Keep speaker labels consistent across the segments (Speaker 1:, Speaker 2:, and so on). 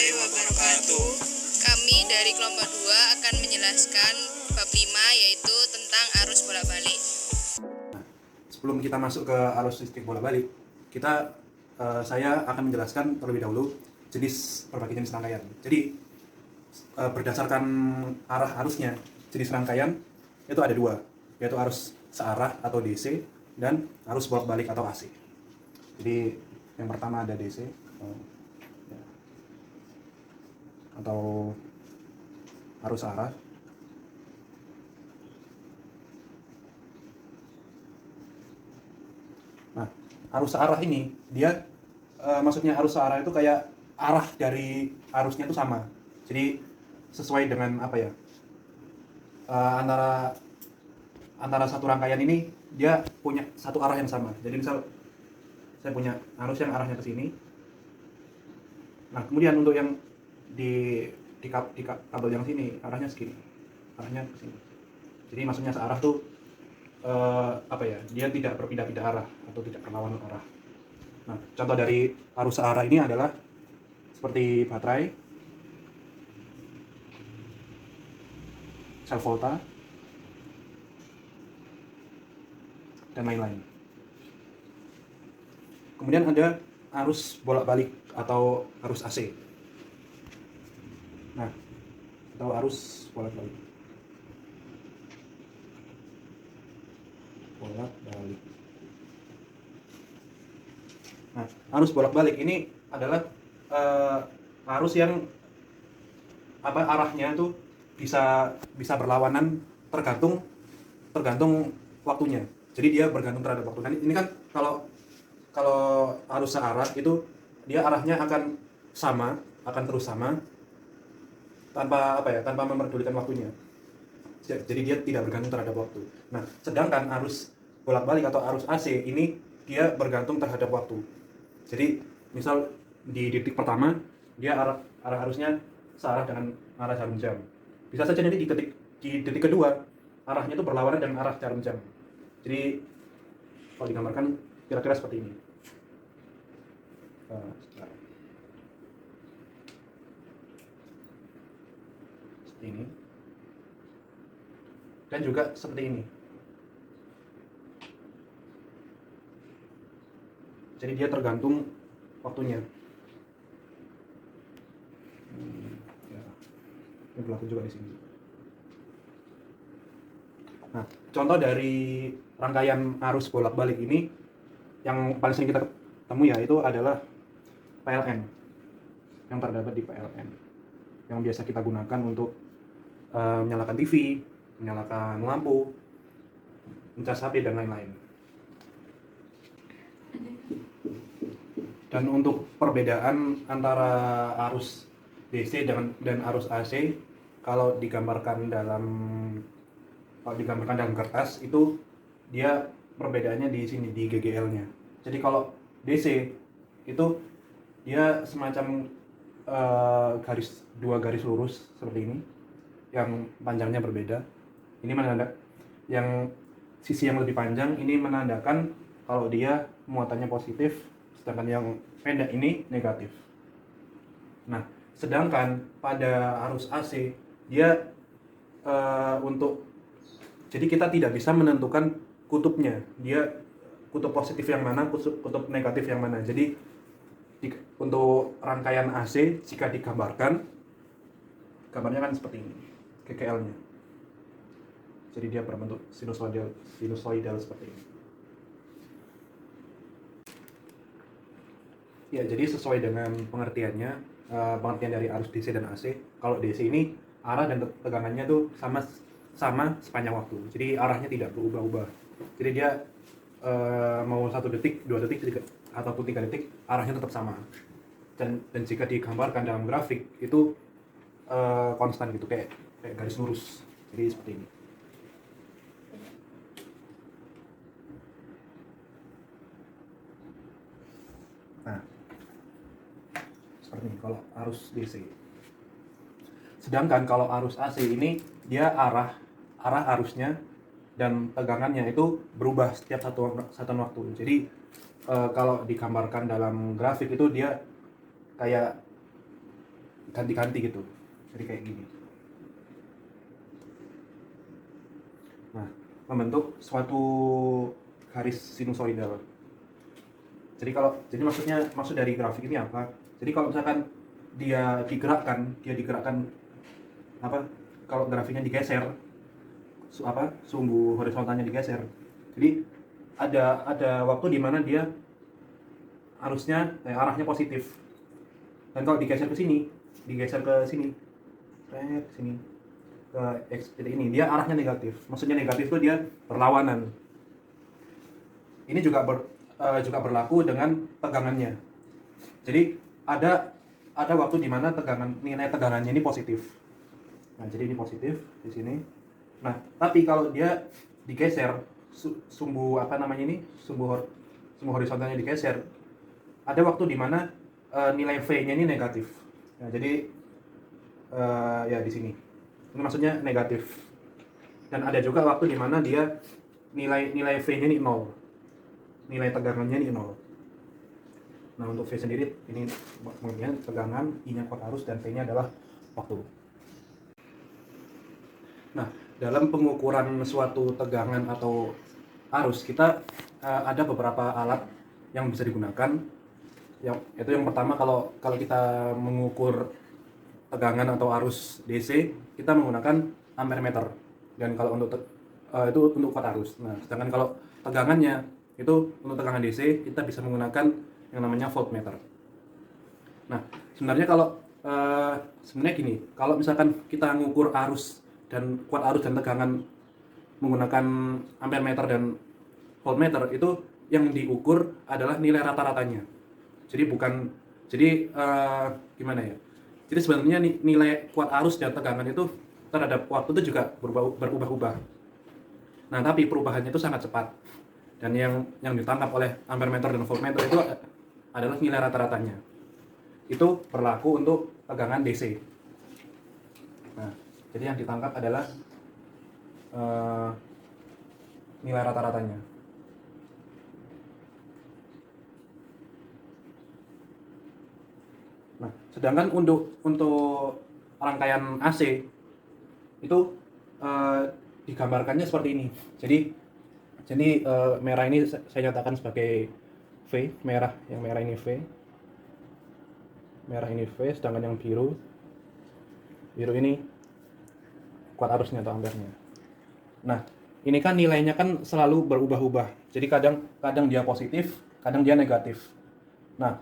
Speaker 1: warahmatullahi wabarakatuh. Kami dari kelompok 2 akan menjelaskan bab 5, yaitu tentang arus bolak-balik.
Speaker 2: Sebelum kita masuk ke arus listrik bolak-balik, saya akan menjelaskan terlebih dahulu berbagai jenis rangkaian. Jadi berdasarkan arah arusnya, jenis rangkaian itu ada dua, yaitu arus searah atau DC dan arus bolak-balik atau AC. Jadi yang pertama ada DC atau arus searah. Nah, arus searah ini dia maksudnya arus searah itu kayak arah dari arusnya itu sama. Jadi sesuai dengan antara satu rangkaian ini dia punya satu arah yang sama. Jadi misal saya punya arus yang arahnya ke sini. Nah, kemudian untuk yang di kabel yang sini arahnya segini. Arahnya ke sini. Jadi maksudnya searah tuh dia tidak berpindah-pindah arah atau tidak berlawanan arah. Nah, contoh dari arus searah ini adalah seperti baterai, sel volta, dan lain-lain. Kemudian ada arus bolak-balik atau arus AC. Nah, atau arus bolak-balik. Nah, arus bolak-balik ini adalah arus yang arahnya itu bisa berlawanan tergantung waktunya. Jadi dia bergantung terhadap waktu. Nah, ini kan kalau arus searah itu dia arahnya akan terus sama tanpa memperdulikan waktunya. Jadi dia tidak bergantung terhadap waktu. Nah, sedangkan arus bolak-balik atau arus AC ini dia bergantung terhadap waktu. Jadi misal di detik pertama dia arah arusnya searah dengan arah jarum jam. Bisa saja nanti di detik kedua arahnya itu berlawanan dengan arah jarum jam. Jadi kalau digambarkan kira-kira seperti ini. Seperti ini. Dan juga seperti ini. Jadi dia tergantung waktunya. Ini berlaku juga di sini. Nah, contoh dari rangkaian arus bolak-balik ini yang paling sering kita temui yaitu adalah PLN yang terdapat di PLN yang biasa kita gunakan untuk menyalakan TV, menyalakan lampu, mencas HP dan lain-lain. Dan untuk perbedaan antara arus DC dan arus AC kalau digambarkan dalam kertas itu dia perbedaannya di sini di GGL-nya. Jadi kalau DC itu dia semacam dua garis lurus seperti ini yang panjangnya berbeda. Ini yang sisi yang lebih panjang ini menandakan kalau dia muatannya positif, sedangkan yang pendek ini negatif. Nah, sedangkan pada arus AC dia jadi kita tidak bisa menentukan kutubnya, dia kutub positif yang mana, kutub negatif yang mana. Jadi untuk rangkaian AC jika digambarkan, gambarnya kan seperti ini, GGL-nya. Jadi dia berbentuk sinusoidal seperti ini. Ya, jadi sesuai dengan pengertiannya, pengertian dari arus DC dan AC. Kalau DC ini arah dan tegangannya tuh sama sepanjang waktu. Jadi arahnya tidak berubah-ubah. Jadi dia mau 1 detik, 2 detik, ataupun 3 detik, arahnya tetap sama. Dan jika digambarkan dalam grafik itu konstan gitu, kayak garis lurus. Jadi seperti ini. Nah, seperti ini kalau arus DC. Sedangkan kalau arus AC ini dia arah arusnya dan tegangannya itu berubah setiap satu waktu. Jadi kalau digambarkan dalam grafik itu dia kayak ganti-ganti gitu. Jadi kayak gini. Nah, membentuk suatu garis sinusoidal. Jadi maksud dari grafik ini apa? Jadi kalau misalkan dia digerakkan apa? Kalau grafiknya digeser, sumbu horizontalnya digeser. Jadi ada waktu di mana dia arahnya positif. Dan kalau digeser ke sini, ke sini, ke X titik ini, dia arahnya negatif. Maksudnya negatif itu dia berlawanan. Ini juga berlaku dengan tegangannya. Jadi ada waktu di mana nilai tegangannya ini positif. Nah, jadi ini positif di sini. Nah, tapi kalau dia digeser sumbu horizontalnya digeser, ada waktu di mana nilai V-nya ini negatif. Nah, jadi ya di sini. Ini maksudnya negatif. Dan ada juga waktu di mana dia nilai V-nya ini 0. Nilai tegangannya ini 0. Nah, untuk V sendiri ini mengenai tegangan, I-nya kuat arus, dan P-nya adalah waktu. Nah, dalam pengukuran suatu tegangan atau arus, kita ada beberapa alat yang bisa digunakan. Yang pertama, kalau kita mengukur tegangan atau arus DC, kita menggunakan ampere meter. Dan kalau itu untuk kuat arus. Nah, sedangkan kalau tegangannya itu untuk tegangan DC, kita bisa menggunakan yang namanya voltmeter. Nah, sebenarnya gini, kalau misalkan kita mengukur arus dan kuat arus dan tegangan menggunakan ampere meter dan voltmeter, itu yang diukur adalah nilai rata-ratanya. Gimana ya? Jadi sebenarnya nilai kuat arus dan tegangan itu terhadap waktu itu juga berubah-ubah. Nah, tapi perubahannya itu sangat cepat. Dan yang ditangkap oleh ampere meter dan voltmeter itu adalah nilai rata-ratanya. Itu berlaku untuk tegangan DC. Nah, jadi yang ditangkap adalah nilai rata-ratanya. Nah, sedangkan untuk rangkaian AC itu digambarkannya seperti ini. Jadi merah ini saya nyatakan sebagai V, yang merah ini V. Merah ini V, sedangkan yang biru ini kuat arusnya atau ampernya. Nah, ini kan nilainya kan selalu berubah-ubah. Jadi kadang dia positif, kadang dia negatif. Nah,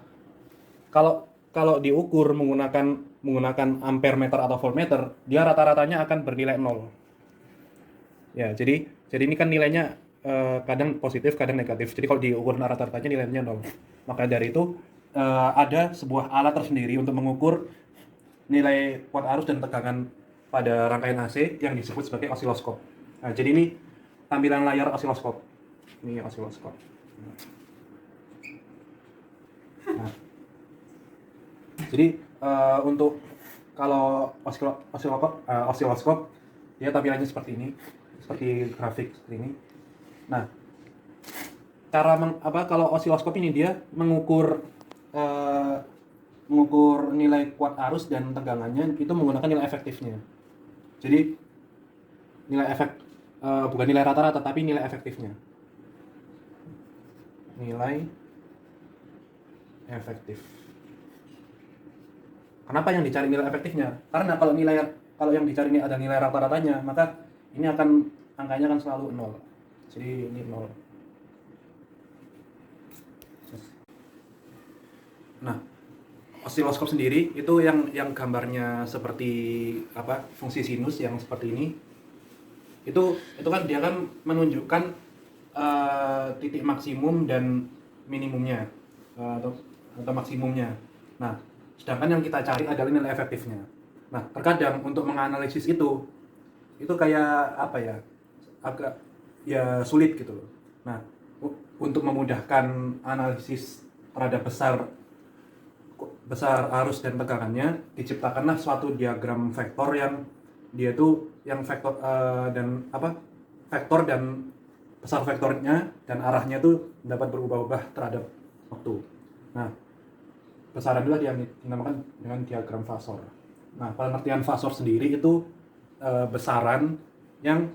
Speaker 2: kalau diukur menggunakan ampere meter atau voltmeter, dia rata-ratanya akan bernilai 0. Ya, jadi ini kan nilainya kadang positif, kadang negatif. Jadi kalau diukur rata-ratanya nilainya 0. Maka dari itu ada sebuah alat tersendiri untuk mengukur nilai kuat arus dan tegangan pada rangkaian AC yang disebut sebagai osiloskop. Nah, jadi ini tampilan layar osiloskop. Ini osiloskop. Nah, jadi untuk kalau osiloskop dia tampilannya seperti ini, seperti grafik seperti ini. Nah, kalau osiloskop ini dia mengukur nilai kuat arus dan tegangannya itu menggunakan nilai efektifnya. Jadi bukan nilai rata-rata tapi nilai efektifnya. Nilai efektif. Kenapa yang dicari nilai efektifnya? Karena kalau yang dicari ini ada nilai rata-ratanya, maka ini angkanya akan selalu 0. Jadi ini 0. Nah, osiloskop sendiri itu yang gambarnya seperti fungsi sinus yang seperti ini. Itu kan dia kan menunjukkan titik maksimum dan minimumnya atau maksimumnya. Nah, sedangkan yang kita cari adalah nilai efektifnya. Nah, terkadang untuk menganalisis itu kayak agak ya sulit gitu loh. Nah, untuk memudahkan analisis terhadap besar arus dan tegangannya, diciptakanlah suatu diagram vektor yang dia tuh yang vektor vektor dan besar vektornya dan arahnya tuh dapat berubah-ubah terhadap waktu. Nah, besaran itulah yang dinamakan dengan diagram fasor. Nah, pengertian fasor sendiri itu besaran yang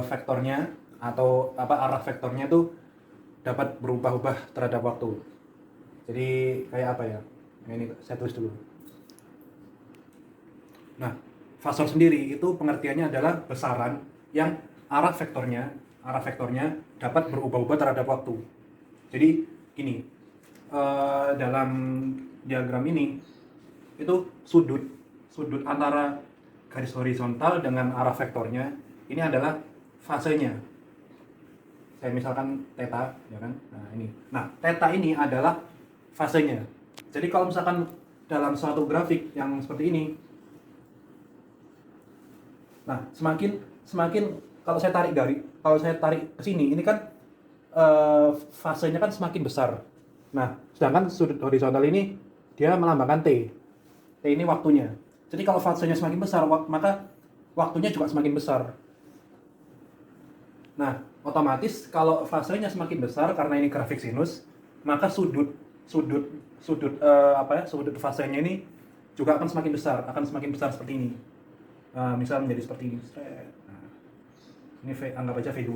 Speaker 2: vektornya atau arah vektornya itu dapat berubah-ubah terhadap waktu. Jadi kayak apa ya? Nah, ini saya tulis dulu. Nah, fasor sendiri itu pengertiannya adalah besaran yang arah vektornya dapat berubah-ubah terhadap waktu. Jadi gini, dalam diagram ini itu sudut antara garis horizontal dengan arah vektornya ini adalah fasenya. Saya misalkan theta, ya kan? Nah ini, theta ini adalah fasenya. Jadi kalau misalkan dalam suatu grafik yang seperti ini, nah semakin kalau saya tarik ke sini, ini kan fasenya kan semakin besar. Nah, sedangkan sudut horizontal ini dia melambangkan T. T ini waktunya. Jadi kalau fasenya semakin besar, maka waktunya juga semakin besar. Nah, otomatis kalau fasenya semakin besar karena ini grafik sinus, maka sudut fasenya ini juga akan semakin besar seperti ini. Nah, misal menjadi seperti ini. Nah, ini anggap aja V2.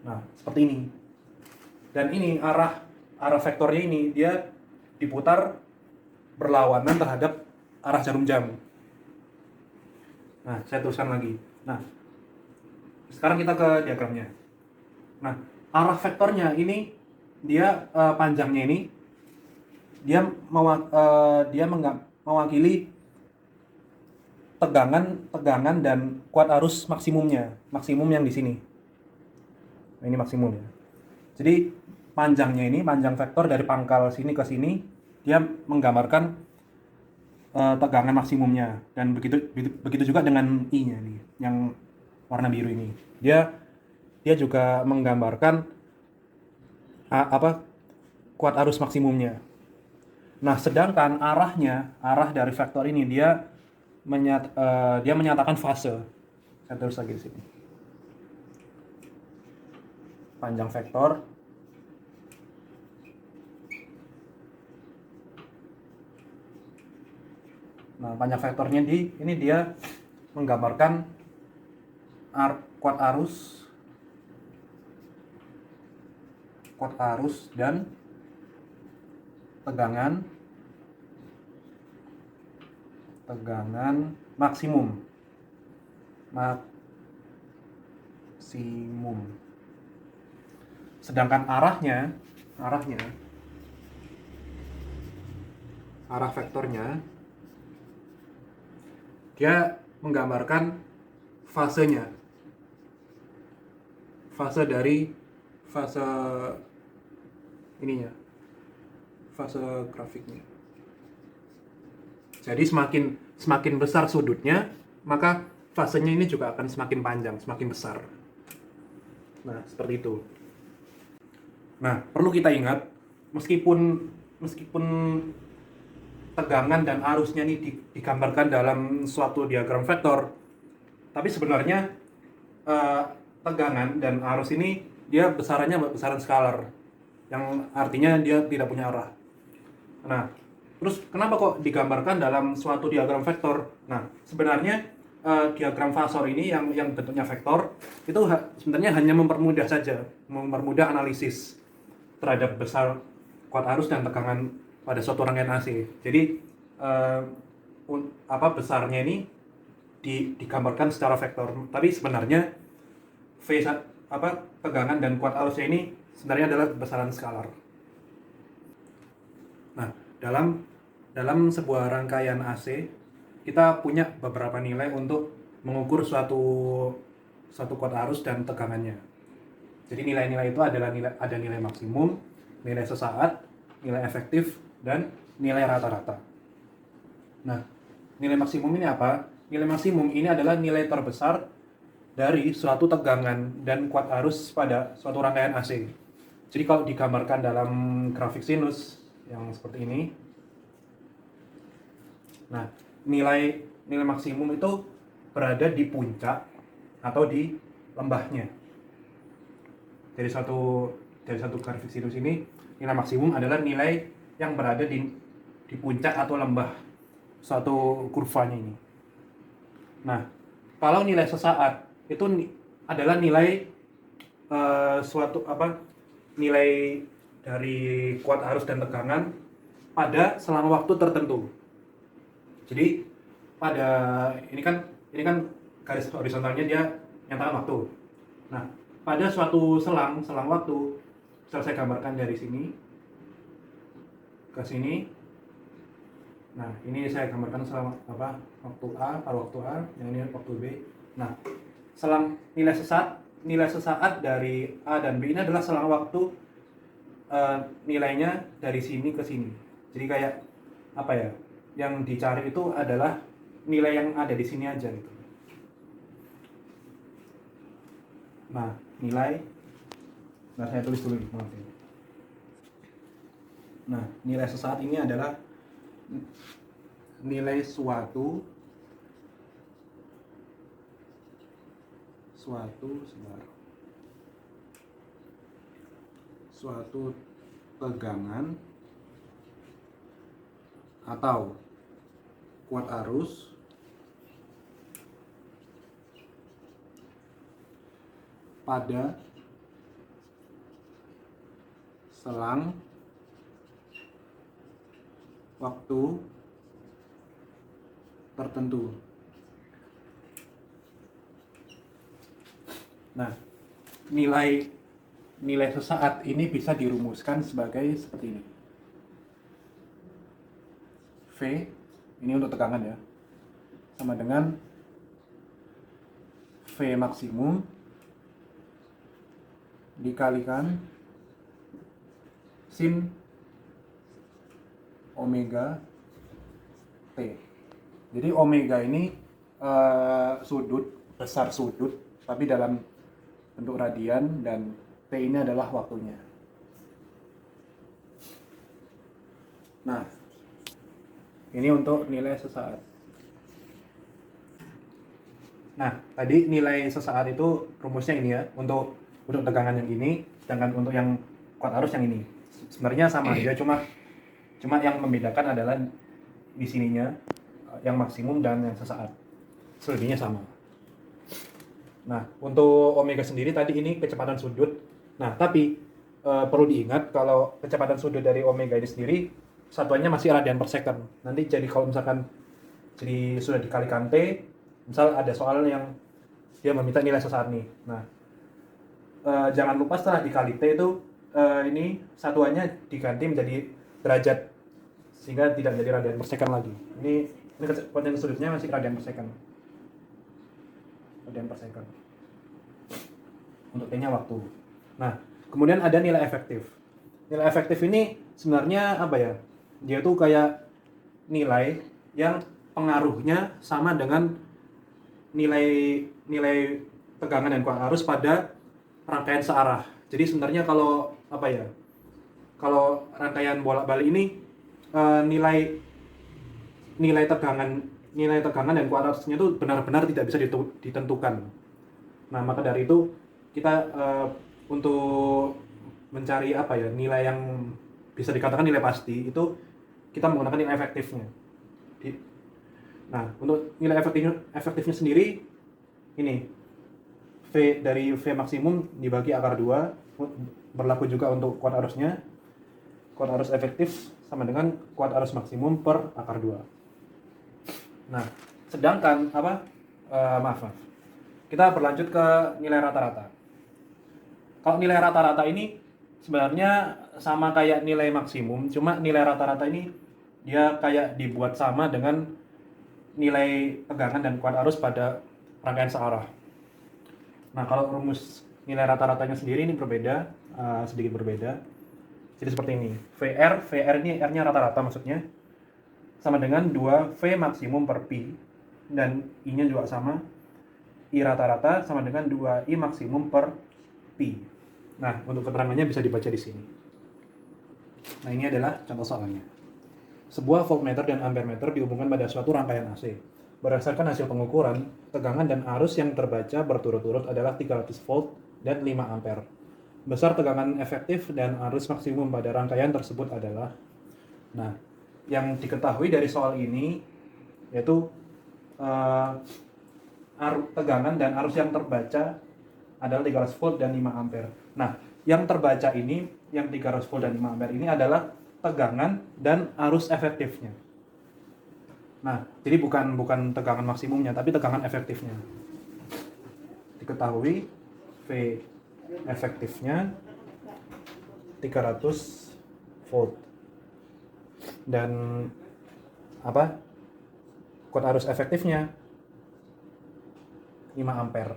Speaker 2: Nah, seperti ini. Dan ini arah vektornya ini dia diputar berlawanan terhadap arah jarum jam. Nah, saya teruskan lagi. Nah, sekarang kita ke diagramnya. Nah, arah vektornya ini dia panjangnya ini dia mewakili tegangan dan kuat arus maksimum yang di sini. Nah, ini maksimum ya. Jadi panjang vektor dari pangkal sini ke sini dia menggambarkan tegangan maksimumnya, dan begitu juga dengan I-nya nih yang warna biru ini. Dia juga menggambarkan kuat arus maksimumnya. Nah, sedangkan arah dari vektor ini dia menyatakan fase. Saya terus lagi di sini. Panjang vektor Nah, panjang vektornya ini dia menggambarkan kuat arus dan tegangan maksimum. Sedangkan arah vektornya dia menggambarkan fasenya. Fase grafiknya. Jadi semakin besar sudutnya, maka fasenya ini juga akan semakin panjang, semakin besar. Nah, seperti itu. Nah, perlu kita ingat, meskipun tegangan dan arusnya ini digambarkan dalam suatu diagram vektor, tapi sebenarnya tegangan dan arus ini dia besarannya besaran skalar, yang artinya dia tidak punya arah. Nah, terus kenapa kok digambarkan dalam suatu diagram vektor? Nah, sebenarnya diagram fasor ini yang bentuknya vektor itu sebenarnya hanya mempermudah analisis terhadap besar kuat arus dan tegangan pada suatu rangkaian AC. Jadi besarnya ini digambarkan secara vektor, tapi sebenarnya tegangan dan kuat arusnya ini sebenarnya adalah besaran skalar. Nah, dalam sebuah rangkaian AC kita punya beberapa nilai untuk mengukur suatu kuat arus dan tegangannya. Jadi nilai-nilai itu ada nilai maksimum, nilai sesaat, nilai efektif, dan nilai rata-rata. Nah, nilai maksimum ini apa? Nilai maksimum ini adalah nilai terbesar dari suatu tegangan dan kuat arus pada suatu rangkaian AC. Jadi kalau digambarkan dalam grafik sinus yang seperti ini, nah nilai maksimum itu berada di puncak atau di lembahnya. Dari satu grafik sinus ini Nilai maksimum adalah nilai yang berada di puncak atau lembah suatu kurvanya ini. Nah, kalau nilai sesaat itu adalah nilai nilai dari kuat arus dan tegangan pada selang waktu tertentu. Jadi pada ini kan garis horizontalnya dia nyatakan waktu. Nah, pada suatu selang waktu, saya gambarkan dari sini ke sini. Nah, ini saya gambarkan waktu A, pada waktu A, yang ini waktu B. Nah, selang nilai sesaat dari A dan B ini adalah selang waktu nilainya dari sini ke sini. Jadi kayak apa ya? Yang dicari itu adalah nilai yang ada di sini aja gitu. Nah, saya tulis dulu, maaf ya. Nah, nilai sesaat ini adalah nilai suatu tegangan atau kuat arus pada selang waktu tertentu. Nah, nilai sesaat ini bisa dirumuskan sebagai seperti ini. V, ini untuk tegangan ya, sama dengan V maksimum dikalikan sin omega T. Jadi omega ini besar sudut, tapi dalam bentuk radian, dan T ini adalah waktunya. Nah, ini untuk nilai sesaat. Nah, tadi nilai sesaat itu rumusnya ini ya, untuk tegangan yang ini, sedangkan untuk yang kuat arus yang ini. Sebenarnya sama aja, cuma yang membedakan adalah di sininya yang maksimum dan yang sesaat. Selebihnya sama. Nah, untuk omega sendiri tadi ini kecepatan sudut. Nah, tapi perlu diingat kalau kecepatan sudut dari omega ini sendiri satuannya masih radian per second. Nanti jadi kalau misalkan jadi sudah dikalikan T, misal ada soal yang dia meminta nilai sesaat nih. Nah, jangan lupa setelah dikali T itu ini satuannya diganti menjadi derajat sehingga tidak menjadi radian per second lagi. Ini kecepatan sudutnya masih radian per second. Radian per second. Untuk T-nya waktu. Nah, kemudian ada nilai efektif. Nilai efektif ini sebenarnya apa ya? Dia tuh kayak nilai yang pengaruhnya sama dengan nilai tegangan dan kuat arus pada rangkaian searah. Jadi sebenarnya kalau apa ya? Kalau rangkaian bolak-balik ini nilai tegangan dan kuat arusnya itu benar-benar tidak bisa ditentukan. Nah, maka dari itu kita untuk mencari apa ya, nilai yang bisa dikatakan nilai pasti itu kita menggunakan nilai efektifnya. Nah, untuk nilai efektifnya sendiri ini V dari V maksimum dibagi akar 2, berlaku juga untuk kuat arusnya. Kuat arus efektif sama dengan kuat arus maksimum per akar 2. Nah, sedangkan maaf. Kita berlanjut ke nilai rata-rata. Kalau nilai rata-rata ini sebenarnya sama kayak nilai maksimum, cuma nilai rata-rata ini dia kayak dibuat sama dengan nilai tegangan dan kuat arus pada rangkaian searah. Nah, kalau rumus nilai rata-ratanya sendiri ini berbeda, sedikit berbeda. Jadi seperti ini. VR ini R-nya rata-rata maksudnya, sama dengan 2V maksimum per Pi, dan I-nya juga sama. I rata-rata sama dengan 2I maksimum per Pi. Nah, untuk keterangannya bisa dibaca di sini. Nah, ini adalah contoh soalnya. Sebuah voltmeter dan ampermeter dihubungkan pada suatu rangkaian AC. Berdasarkan hasil pengukuran, tegangan dan arus yang terbaca berturut-turut adalah 300 volt dan 5 ampere. besar tegangan efektif dan arus maksimum pada rangkaian tersebut adalah. Nah, yang diketahui dari soal ini yaitu tegangan dan arus yang terbaca adalah 300 volt dan 5 ampere. Nah, yang terbaca ini, yang 300 volt dan 5 ampere ini adalah tegangan dan arus efektifnya. Nah, jadi bukan tegangan maksimumnya, tapi tegangan efektifnya. Diketahui V efektifnya 300 volt. Dan kuat arus efektifnya 5 ampere.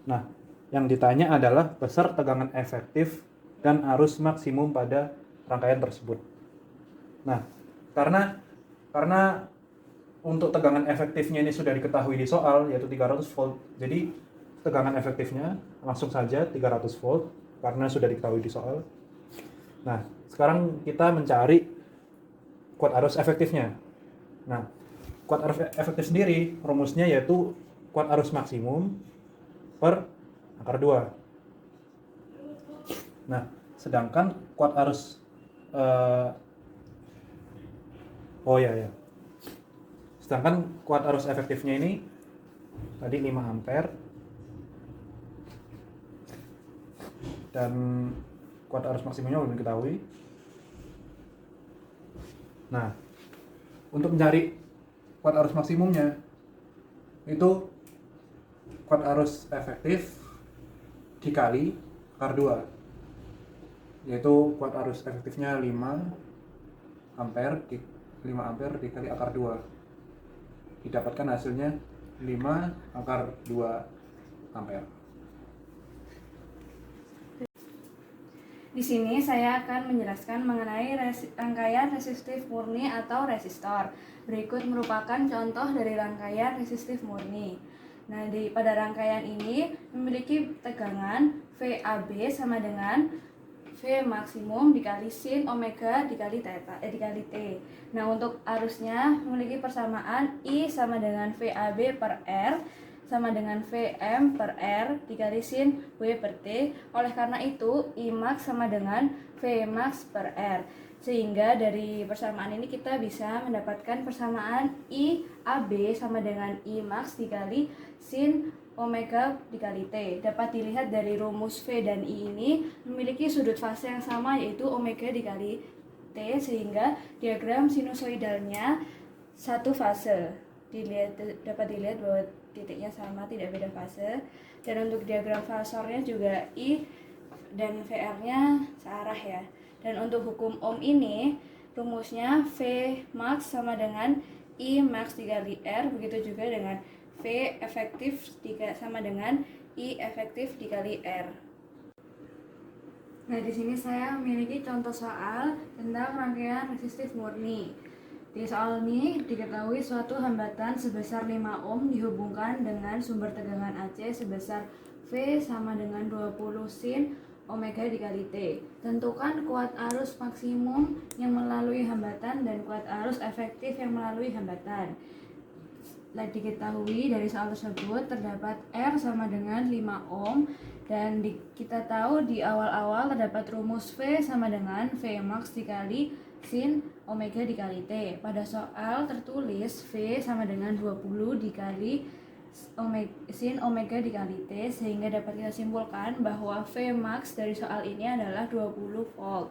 Speaker 2: Nah, yang ditanya adalah besar tegangan efektif dan arus maksimum pada rangkaian tersebut. Nah, karena untuk tegangan efektifnya ini sudah diketahui di soal, yaitu 300 volt. Jadi tegangan efektifnya langsung saja 300 volt karena sudah diketahui di soal. Nah, sekarang kita mencari kuat arus efektifnya. Nah, kuat arus efektif sendiri rumusnya yaitu kuat arus maksimum per akar 2. Nah, sedangkan kuat arus sedangkan kuat arus efektifnya ini tadi 5 ampere dan kuat arus maksimumnya belum diketahui. Nah, untuk mencari kuat arus maksimumnya itu kuat arus efektif dikali akar 2, yaitu kuat arus efektifnya 5 ampere dikali akar 2, didapatkan hasilnya 5 akar 2 ampere.
Speaker 3: Di sini saya akan menjelaskan mengenai rangkaian resistif murni atau resistor. Berikut merupakan contoh dari rangkaian resistif murni. Nah, pada rangkaian ini memiliki tegangan VAB sama dengan V maksimum dikali sin omega dikali T. Nah, untuk arusnya memiliki persamaan I sama dengan VAB per R sama dengan Vm per R dikali sin W per T. Oleh karena itu, I max sama dengan V max per R. Sehingga dari persamaan ini kita bisa mendapatkan persamaan I AB sama dengan I max dikali sin omega dikali T. Dapat dilihat dari rumus V dan I ini memiliki sudut fase yang sama, yaitu omega dikali T, sehingga diagram sinusoidalnya satu fase. Dapat dilihat bahwa titiknya sama, tidak beda fase. Dan untuk diagram fasornya juga I dan VR-nya searah ya. Dan untuk hukum Ohm ini rumusnya V max sama dengan I max dikali R, begitu juga dengan V efektif sama dengan I efektif dikali R. Nah, di sini saya memiliki contoh soal tentang rangkaian resistif murni. Di soal ini diketahui suatu hambatan sebesar 5 ohm dihubungkan dengan sumber tegangan AC sebesar V sama dengan 20 sin omega dikali T. Tentukan kuat arus maksimum yang melalui hambatan dan kuat arus efektif yang melalui hambatan. Diketahui dari soal tersebut terdapat R sama dengan 5 ohm dan kita tahu di awal-awal terdapat rumus V sama dengan V max dikali sin omega dikali T. Pada soal tertulis V sama dengan 20 dikali sin omega dikali T, sehingga dapat kita simpulkan bahwa V max dari soal ini adalah 20 volt.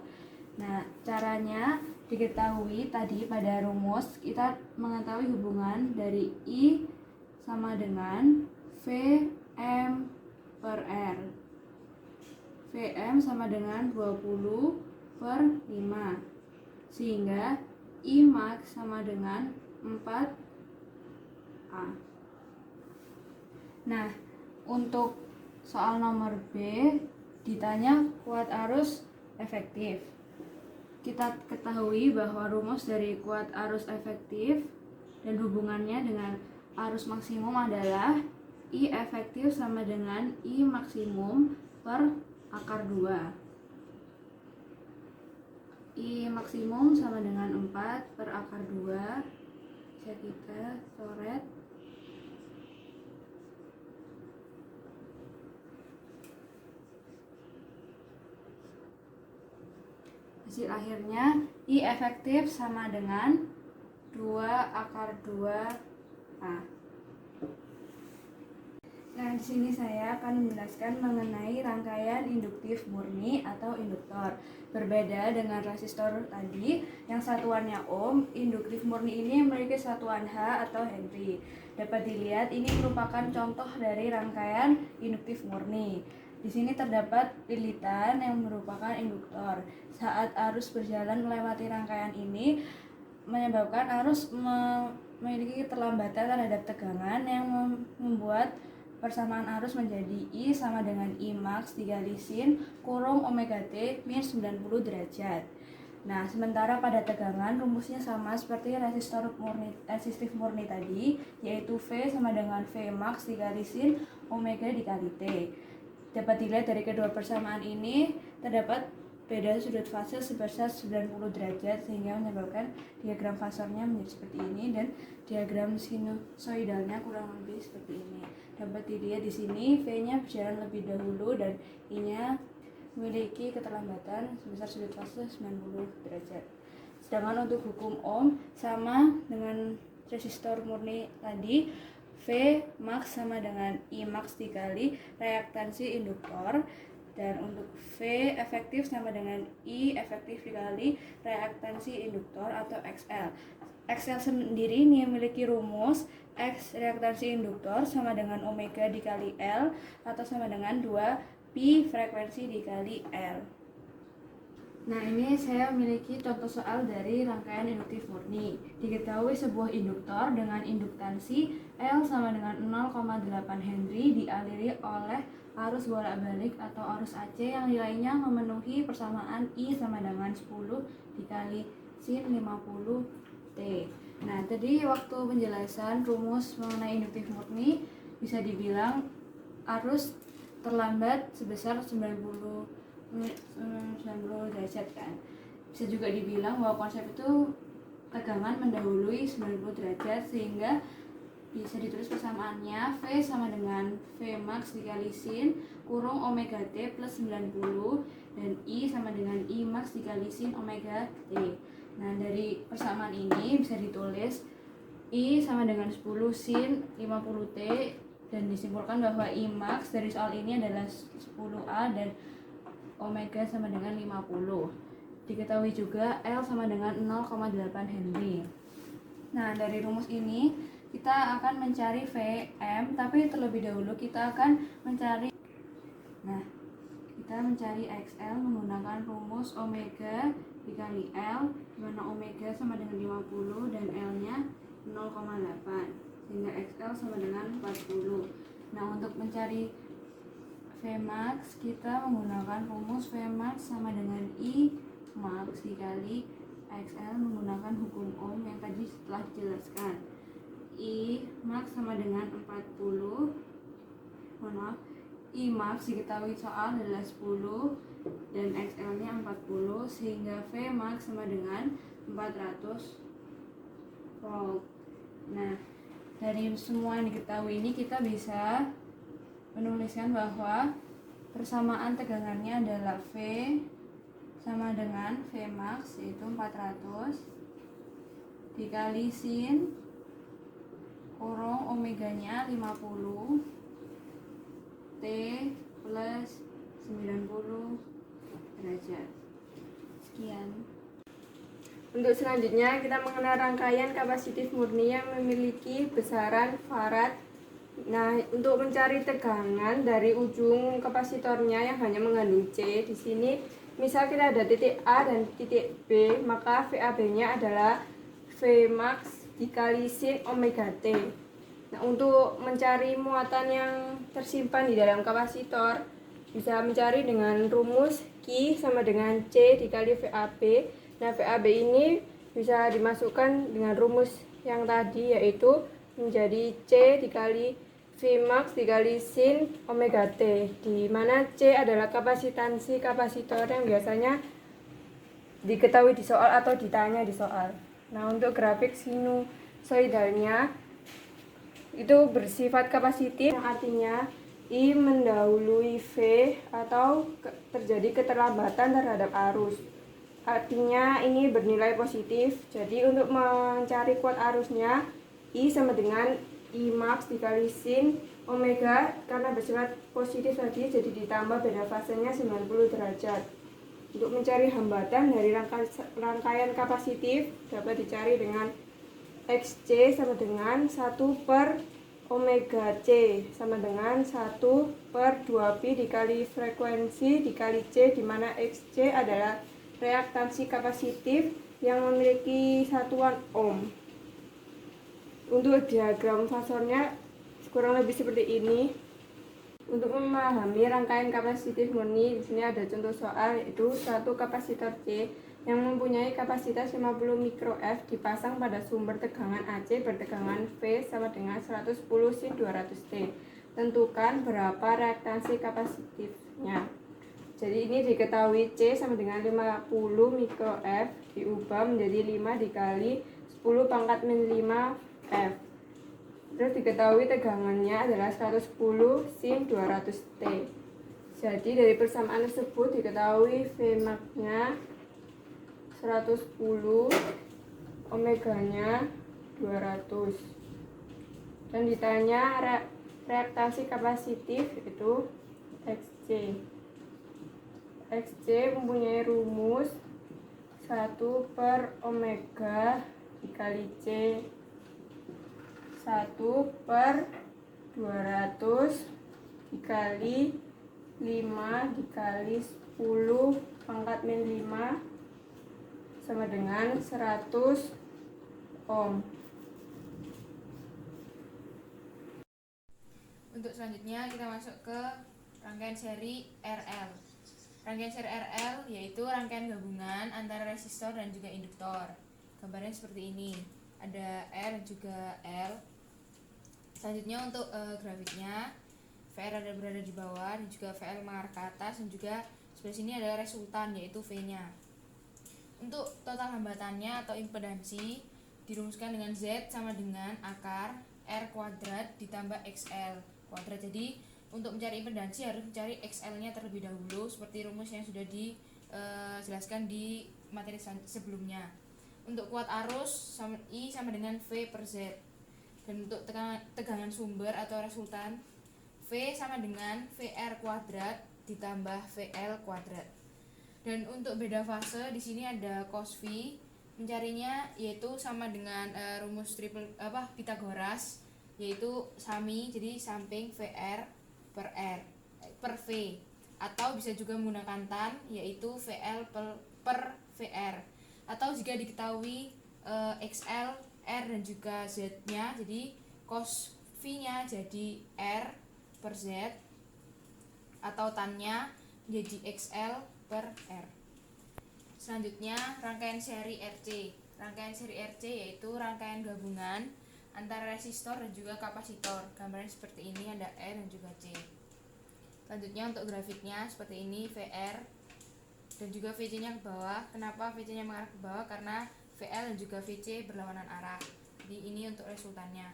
Speaker 3: Nah, caranya diketahui tadi pada rumus kita mengetahui hubungan dari I sama dengan Vm per R. Vm sama dengan 20 per 5, sehingga I max sama dengan 4A. Nah, untuk soal nomor B ditanya kuat arus efektif. Kita ketahui bahwa rumus dari kuat arus efektif dan hubungannya dengan arus maksimum adalah I efektif sama dengan I maksimum per akar 2. I maksimum sama dengan 4 per akar 2. Bisa kita coret. Hasil akhirnya I efektif sama dengan 2/2A. Nah, di sini saya akan menjelaskan mengenai rangkaian induktif murni atau induktor. Berbeda dengan resistor tadi, yang satuannya ohm, induktif murni ini memiliki satuan H atau Henry. Dapat dilihat ini merupakan contoh dari rangkaian induktif murni. Di sini terdapat lilitan yang merupakan induktor. Saat arus berjalan melewati rangkaian ini, menyebabkan arus memiliki keterlambatan terhadap tegangan yang membuat persamaan arus menjadi I sama dengan I max dikali sin kurung omega T min 90 derajat. Nah, sementara pada tegangan rumusnya sama seperti resistif murni tadi, yaitu V sama dengan V max dikali sin omega dikali T. Dapat dilihat dari kedua persamaan ini terdapat beda sudut fase sebesar 90 derajat sehingga menyebabkan diagram fasornya menjadi seperti ini dan diagram sinusoidalnya kurang lebih seperti ini. Dapat dilihat di sini V-nya berjalan lebih dahulu dan I-nya memiliki keterlambatan sebesar sudut fase 90 derajat. Sedangkan untuk hukum Ohm sama dengan resistor murni tadi, V max sama dengan I max dikali reaktansi induktor, dan untuk V efektif sama dengan I efektif dikali reaktansi induktor atau XL. XL sendiri ini memiliki rumus X reaktansi induktor sama dengan omega dikali L atau sama dengan 2 pi frekuensi dikali L. Nah, ini saya memiliki contoh soal dari rangkaian induktif murni. Diketahui sebuah induktor dengan induktansi L sama dengan 0,8 Henry dialiri oleh arus bolak-balik atau arus AC yang nilainya memenuhi persamaan I sama dengan 10 dikali sin 50 T. Nah, tadi waktu penjelasan rumus mengenai induktif murni bisa dibilang arus terlambat sebesar 90 derajat kan. Bisa juga dibilang bahwa konsep itu tegangan mendahului 90 derajat sehingga bisa ditulis persamaannya V sama dengan V max dikali sin kurung omega T plus 90 dan I sama dengan I max dikali sin omega T. Nah, dari persamaan ini bisa ditulis I sama dengan 10 sin 50 T dan disimpulkan bahwa I max dari soal ini adalah 10A dan omega sama dengan 50. Diketahui juga L sama dengan 0,8 Henry. Nah, dari rumus ini kita akan mencari Vm, tapi terlebih dahulu kita akan mencari XL menggunakan rumus omega dikali L, di mana omega sama dengan 50 dan L-nya 0,8 sehingga XL sama dengan 40. Nah, untuk mencari Vmax kita menggunakan rumus Vmax sama dengan I max dikali XL menggunakan hukum Ohm yang tadi telah dijelaskan. I max sama dengan 40, I max diketahui soal adalah 10 dan XL nya 40 sehingga V max sama dengan 400 volt. Nah, dari semua yang diketahui ini kita bisa menuliskan bahwa persamaan tegangannya adalah V sama dengan V max yaitu 400 dikali sin kurung omeganya 50 T plus 90 derajat. Sekian.
Speaker 4: Untuk selanjutnya kita mengenal rangkaian kapasitif murni yang memiliki besaran farad. Nah, untuk mencari tegangan dari ujung kapasitornya yang hanya mengandung C, di sini misal kita ada titik A dan titik B, maka VAB-nya adalah V max dikali sin omega T. Nah, untuk mencari muatan yang tersimpan di dalam kapasitor, bisa mencari dengan rumus Q sama dengan C dikali VAB. Nah, VAB ini bisa dimasukkan dengan rumus yang tadi, yaitu menjadi C dikali V max dikali sin omega T, di mana C adalah kapasitansi kapasitor yang biasanya diketahui di soal atau ditanya di soal. Nah, untuk grafik sinusoidalnya itu bersifat kapasitif, yang artinya I mendahului V atau terjadi keterlambatan terhadap arus. artinya ini bernilai positif. Jadi untuk mencari kuat arusnya, I sama dengan I max dikali sin omega, karena bersifat positif tadi jadi ditambah beda fasenya 90 derajat. Untuk mencari hambatan dari rangkaian kapasitif dapat dicari dengan XC sama dengan 1 per omega C sama dengan 1 per 2pi dikali frekuensi dikali C, di mana XC adalah reaktansi kapasitif yang memiliki satuan ohm. Untuk diagram fasornya kurang lebih seperti ini. Untuk memahami rangkaian kapasitif murni, di sini ada contoh soal, yaitu satu kapasitor C yang mempunyai kapasitas 50 mikroF dipasang pada sumber tegangan AC bertegangan V sama dengan 110 sin 200T. Tentukan berapa reaktansi kapasitifnya. Jadi ini diketahui C sama dengan 50 mikroF diubah menjadi 5 dikali 10 pangkat min 5 F. Terus diketahui tegangannya adalah 110 sin 200T. Jadi dari persamaan tersebut diketahui Vmax-nya 110, omeganya 200. Dan ditanya reaktansi kapasitif itu XC. XC mempunyai rumus 1 per omega dikali C 1 per 200 dikali 5 dikali 10 pangkat min 5 sama dengan 100 ohm.
Speaker 1: Untuk selanjutnya kita masuk ke rangkaian seri RL. Rangkaian seri RL yaitu rangkaian gabungan antara resistor dan juga induktor. Gambarnya seperti ini, ada R dan juga L. Selanjutnya untuk grafiknya, VR ada berada di bawah dan juga VL mengarah ke atas, dan juga sebelah sini ada resultan yaitu V-nya. Untuk total hambatannya atau impedansi dirumuskan dengan Z sama dengan akar R kuadrat ditambah XL kuadrat. Jadi untuk mencari impedansi harus mencari XL-nya terlebih dahulu, seperti rumus yang sudah dijelaskan di materi sebelumnya. Untuk kuat arus I sama dengan V per Z. Dan untuk tegangan sumber atau resultan, V sama dengan VR kuadrat ditambah VL kuadrat. Dan untuk beda fase di sini ada cos V. Mencarinya yaitu sama dengan rumus Pythagoras, yaitu sami, jadi samping VR per R per V, atau bisa juga menggunakan tan, yaitu VL per VR. Atau jika diketahui XL, R dan juga Z-nya, jadi cos V-nya jadi R per Z, atau tan-nya menjadi XL per R. Selanjutnya rangkaian seri RC. Rangkaian seri RC yaitu rangkaian gabungan antara resistor dan juga kapasitor. Gambarnya seperti ini, ada R dan juga C. Selanjutnya untuk grafiknya seperti ini, VR dan juga VC-nya ke bawah. Kenapa VC-nya mengarah ke bawah? Karena VL dan juga VC berlawanan arah. Jadi ini untuk resultannya.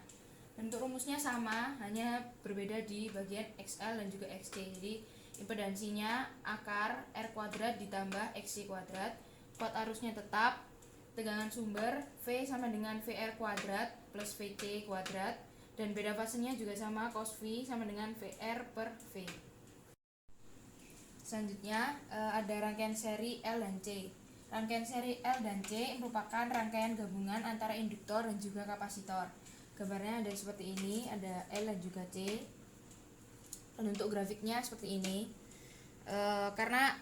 Speaker 1: Dan untuk rumusnya sama, hanya berbeda di bagian XL dan juga XC. Jadi impedansinya akar R kuadrat ditambah XC kuadrat. Kuat arusnya tetap. Tegangan sumber V sama dengan VR kuadrat plus VC kuadrat. Dan beda fasenya juga sama, cos V sama dengan VR per V. Selanjutnya ada rangkaian seri L dan C. Rangkaian seri L dan C merupakan rangkaian gabungan antara induktor dan juga kapasitor. Gambarnya ada seperti ini, ada L dan juga C. Dan untuk grafiknya seperti ini. Karena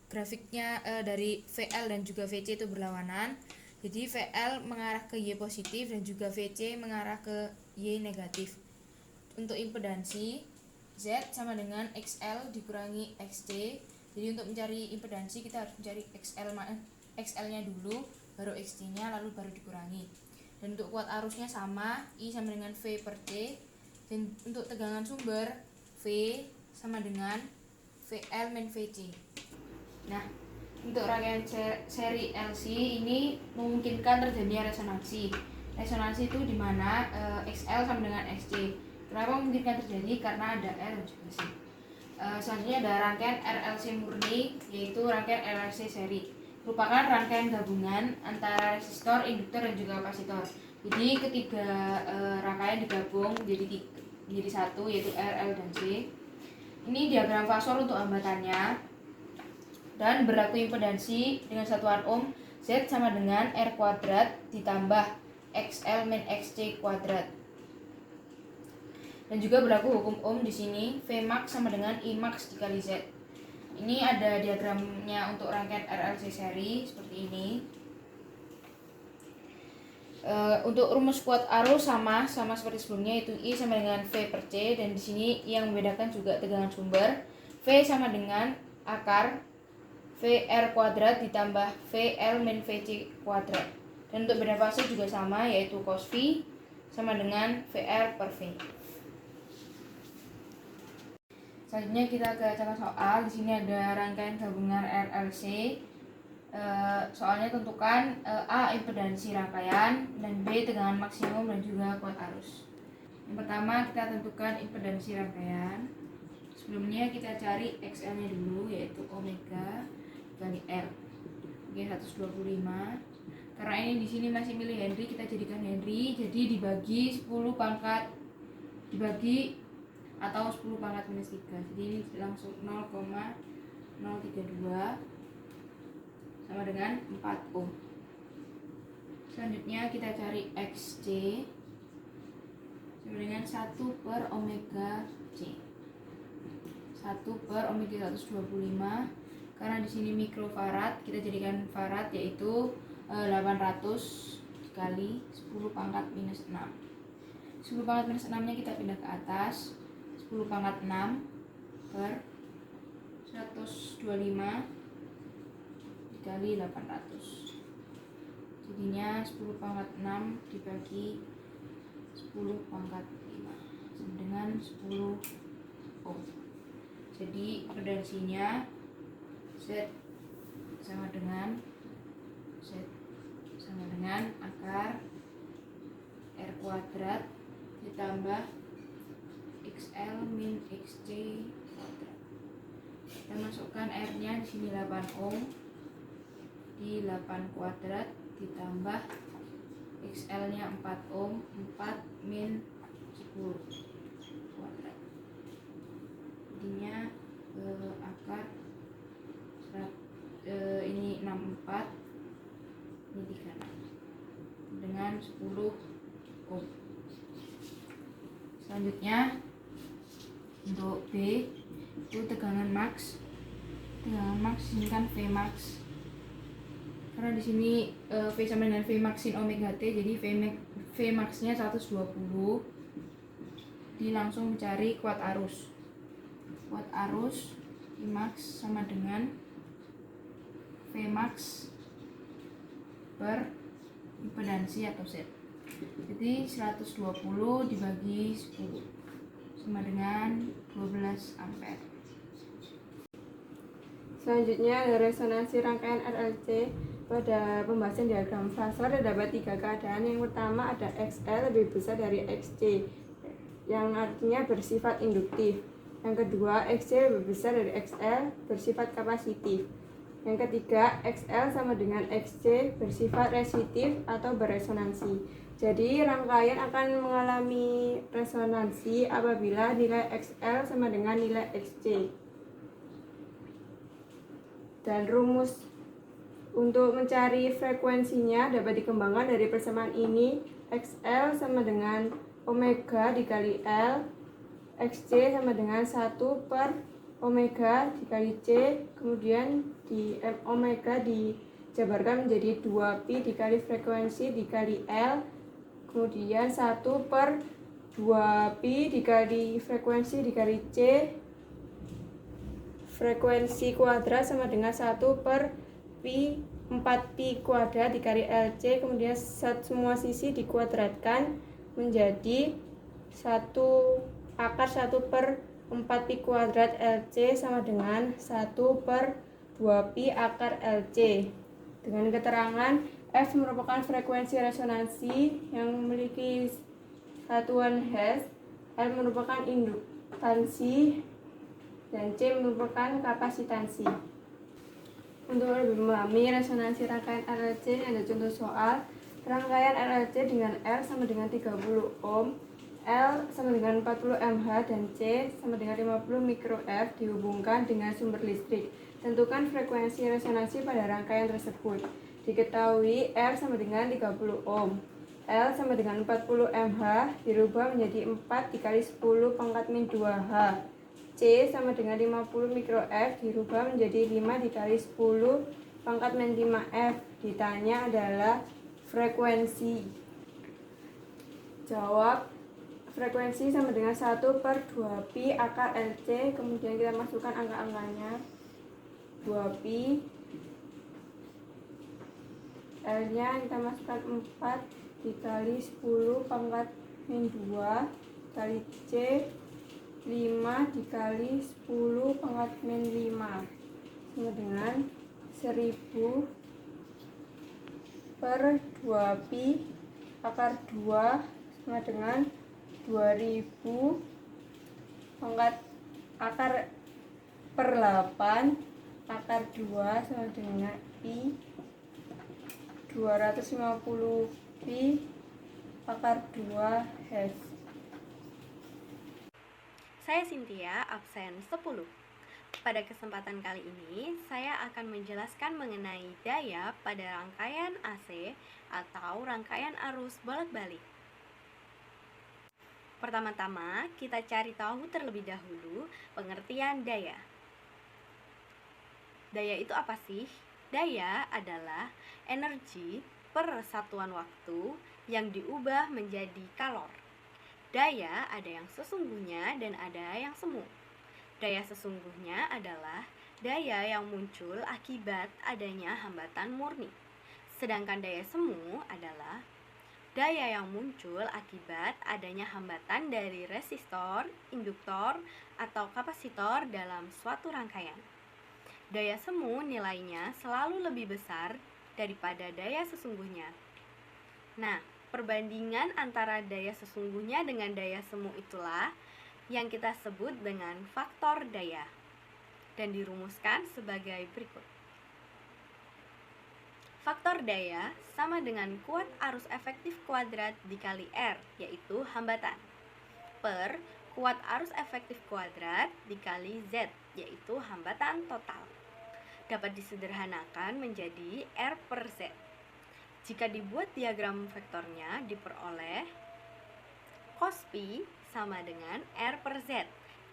Speaker 1: grafiknya dari VL dan juga VC itu berlawanan, jadi VL mengarah ke Y positif dan juga VC mengarah ke Y negatif. Untuk impedansi Z sama dengan XL dikurangi XC. Jadi untuk mencari impedansi kita harus mencari XL-nya dulu, baru XC-nya, lalu baru dikurangi. Dan untuk kuat arusnya sama, I sama dengan V per C. Dan untuk tegangan sumber, V sama dengan VL min VC. Nah, untuk rangkaian seri LC ini memungkinkan terjadinya resonansi. Resonansi itu di mana XL sama dengan XC. Kenapa memungkinkan terjadi? Karena ada R dan juga C. Selanjutnya ada rangkaian RLC murni, yaitu rangkaian RLC seri. merupakan rangkaian gabungan antara resistor, induktor, dan juga kapasitor. Jadi ketiga rangkaian digabung menjadi satu, yaitu R, L, dan C. Ini diagram fasor untuk hambatannya, dan berlaku impedansi dengan satuan ohm. Z sama dengan R kuadrat ditambah XL min XC kuadrat. Dan juga berlaku hukum ohm di sini, Vmax sama dengan Imax dikali Z. Ini ada diagramnya untuk rangkaian RLC seri seperti ini. Untuk rumus kuat arus sama seperti sebelumnya, yaitu I sama dengan V per C, dan di sini yang membedakan juga tegangan sumber. V sama dengan akar VR kuadrat ditambah VL min VC kuadrat. Dan untuk beda fase juga sama, yaitu cos V sama dengan VR per V. Selanjutnya kita ke contoh soal. Di sini ada rangkaian gabungan RLC. Soalnya tentukan A impedansi rangkaian dan B tegangan maksimum dan juga kuat arus. Yang pertama kita tentukan impedansi rangkaian. Sebelumnya kita cari XL-nya dulu, yaitu omega kali L. Oke, 125. Karena ini di sini masih milih Henry, kita jadikan Henry. Jadi dibagi 10 pangkat dibagi atau 10 pangkat minus 3. Jadi ini langsung 0,032 sama dengan 4 ohm. Selanjutnya kita cari XC sama dengan 1 per omega C. 1 per omega 125. Karena di sini mikrofarad, kita jadikan farad, yaitu 800 kali 10 pangkat minus 6. 10 pangkat minus 6 nya kita pindah ke atas. 10 pangkat 6 per 125 dikali 800. Jadinya 10 pangkat 6 dibagi 10 pangkat 5 sama dengan 10 ohm. Jadi impedansinya Z sama dengan akar R kuadrat ditambah XL min XC kuadrat. Kita masukkan R-nya di sini 8 ohm, di 8 kuadrat ditambah XL-nya 4 ohm, 4 min 10 kuadrat. Jadinya akar ini 64, ini 36 dengan 10 ohm. Selanjutnya untuk B itu tegangan max. Tegangan max ini kan Vmax. Karena di sini V sama dengan Vmax sin omega T, jadi Vmax-nya 120. Jadi langsung mencari kuat arus. Kuat arus Imax sama dengan Vmax per impedansi atau Z. Jadi 120 dibagi 10 sama dengan 12 ampere.
Speaker 4: Selanjutnya ada resonansi rangkaian RLC. Pada pembahasan diagram fasor terdapat 3 keadaan. Yang pertama ada XL lebih besar dari XC, yang artinya bersifat induktif. Yang kedua, XC lebih besar dari XL, bersifat kapasitif. Yang ketiga, XL sama dengan XC, bersifat resistif atau beresonansi. Jadi rangkaian akan mengalami resonansi apabila nilai XL sama dengan nilai XC. Dan rumus untuk mencari frekuensinya dapat dikembangkan dari persamaan ini. XL sama dengan omega dikali L, XC sama dengan 1 per omega dikali C, kemudian di omega dijabarkan menjadi 2pi dikali frekuensi dikali L, kemudian 1 per 2pi dikali frekuensi dikali C, frekuensi kuadrat sama dengan 1 per pi 4pi kuadrat dikali LC, kemudian semua sisi dikuadratkan menjadi 1 akar 1 per 4pi kuadrat LC sama dengan 1 per 2pi akar LC. Dengan keterangan F merupakan frekuensi resonansi yang memiliki satuan Hertz, L merupakan induktansi, dan C merupakan kapasitansi. Untuk lebih memahami resonansi rangkaian RLC, ada contoh soal. Rangkaian RLC dengan R sama dengan 30 ohm, L sama dengan 40 mH, dan C sama dengan 50 mikroF dihubungkan dengan sumber listrik. Tentukan frekuensi resonansi pada rangkaian tersebut. Diketahui R sama dengan 30 ohm, L sama dengan 40 mH dirubah menjadi 4 dikali 10 pangkat min 2H. C sama dengan 50 mikroF dirubah menjadi 5 dikali 10 pangkat min 5F. Ditanya adalah frekuensi. Jawab, frekuensi sama dengan 1/2pi akar LC. Kemudian kita masukkan angka-angkanya. 2pi, L nya kita masukkan 4 dikali 10 pangkat min 2 kali C 5 dikali 10 pangkat min 5 sama dengan 1000 per 2pi akar 2 sama dengan 2000 pangkat akar per 8 akar 2 sama dengan pi 250 pi akar 2 Hz.
Speaker 5: Saya Cynthia, absen 10. Pada kesempatan kali ini, saya akan menjelaskan mengenai daya pada rangkaian AC atau rangkaian arus bolak-balik. Pertama-tama, kita cari tahu terlebih dahulu pengertian daya. Daya itu apa sih? Daya adalah energi per satuan waktu yang diubah menjadi kalor. Daya ada yang sesungguhnya dan ada yang semu. Daya sesungguhnya adalah daya yang muncul akibat adanya hambatan murni. Sedangkan daya semu adalah daya yang muncul akibat adanya hambatan dari resistor, induktor, atau kapasitor dalam suatu rangkaian. Daya semu nilainya selalu lebih besar daripada daya sesungguhnya. Nah, perbandingan antara daya sesungguhnya dengan daya semu itulah yang kita sebut dengan faktor daya dan dirumuskan sebagai berikut. Faktor daya sama dengan kuat arus efektif kuadrat dikali R, yaitu hambatan, per kuat arus efektif kuadrat dikali Z, yaitu hambatan total. Dapat disederhanakan menjadi R per Z. Jika dibuat diagram vektornya diperoleh cos pi sama dengan R per Z.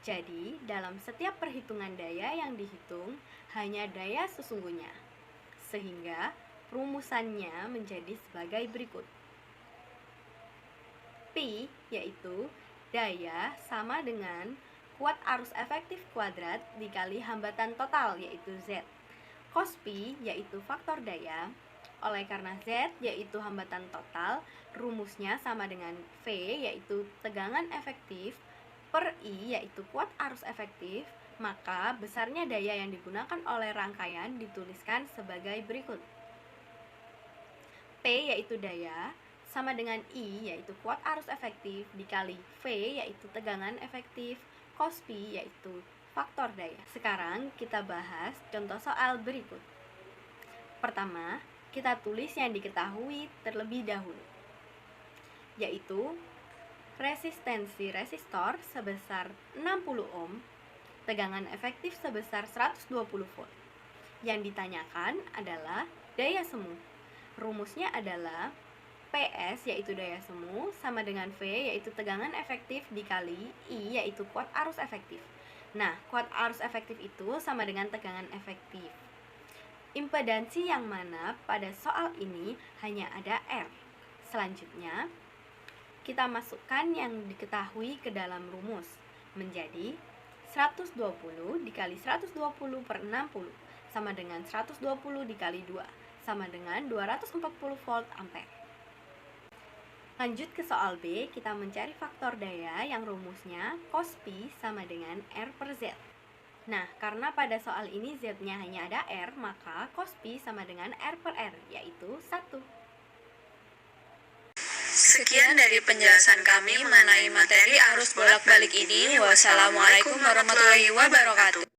Speaker 5: Jadi, dalam setiap perhitungan daya yang dihitung hanya daya sesungguhnya. Sehingga rumusannya menjadi sebagai berikut. Pi yaitu daya sama dengan kuat arus efektif kuadrat dikali hambatan total yaitu Z. Cos pi yaitu faktor daya. Oleh karena Z yaitu hambatan total, rumusnya sama dengan V yaitu tegangan efektif per I yaitu kuat arus efektif, maka besarnya daya yang digunakan oleh rangkaian dituliskan sebagai berikut. P yaitu daya sama dengan I yaitu kuat arus efektif dikali V yaitu tegangan efektif, cos pi yaitu faktor daya. Sekarang kita bahas contoh soal berikut. Pertama, kita tulis yang diketahui terlebih dahulu, yaitu resistensi resistor sebesar 60 ohm, tegangan efektif sebesar 120 volt. Yang ditanyakan adalah daya semu. Rumusnya adalah PS yaitu daya semu sama dengan V yaitu tegangan efektif dikali I yaitu kuat arus efektif. Nah, kuat arus efektif itu sama dengan tegangan efektif. Impedansi yang mana pada soal ini hanya ada R. Selanjutnya, kita masukkan yang diketahui ke dalam rumus menjadi 120 dikali 120 per 60 sama dengan 120 dikali 2 sama dengan 240 volt ampere. Lanjut ke soal B, kita mencari faktor daya yang rumusnya cos pi sama dengan R per Z. Nah, karena pada soal ini Z-nya hanya ada R, maka cos pi sama dengan R per R, yaitu 1.
Speaker 6: Sekian dari penjelasan kami mengenai materi arus bolak-balik ini. Wassalamualaikum warahmatullahi wabarakatuh.